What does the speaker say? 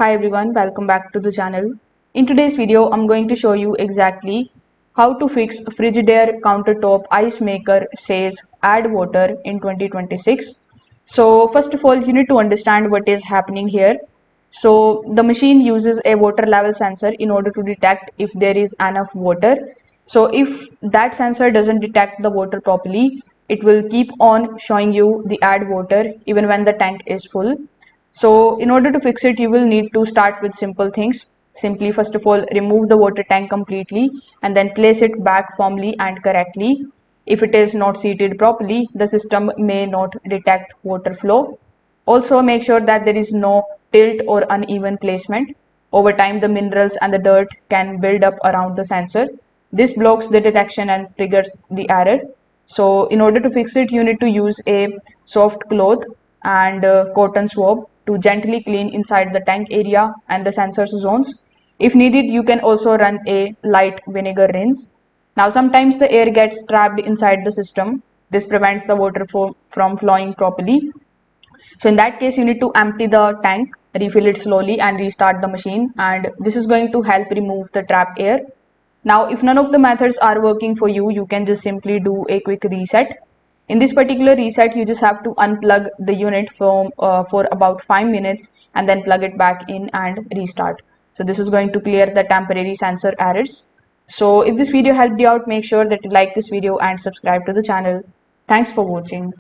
Hi everyone, welcome back to the channel. In today's video, I'm going to show you exactly how to fix Frigidaire Countertop Ice Maker says add water in 2026. So first of all, you need to understand what is happening here. So the machine uses a water level sensor in order to detect if there is enough water. So if that sensor doesn't detect the water properly, it will keep on showing you the add water even when the tank is full. So in order to fix it, you will need to start with simple things. Simply, first of all, remove the water tank completely and then place it back firmly and correctly. If it is not seated properly, the system may not detect water flow. Also, make sure that there is no tilt or uneven placement. Over time, the minerals and the dirt can build up around the sensor. This blocks the detection and triggers the error. So in order to fix it, you need to use a soft cloth and cotton swab to gently clean inside the tank area and the sensor zones. If needed, you can also run a light vinegar rinse. Now, sometimes the air gets trapped inside the system. This prevents the water from flowing properly. So in that case, you need to empty the tank, refill it slowly and restart the machine. And this is going to help remove the trap air. Now, if none of the methods are working for you, you can just simply do a quick reset. In this particular reset, you just have to unplug the unit for about 5 minutes and then plug it back in and restart. So this is going to clear the temporary sensor errors. So if this video helped you out, make sure that you like this video and subscribe to the channel. Thanks for watching.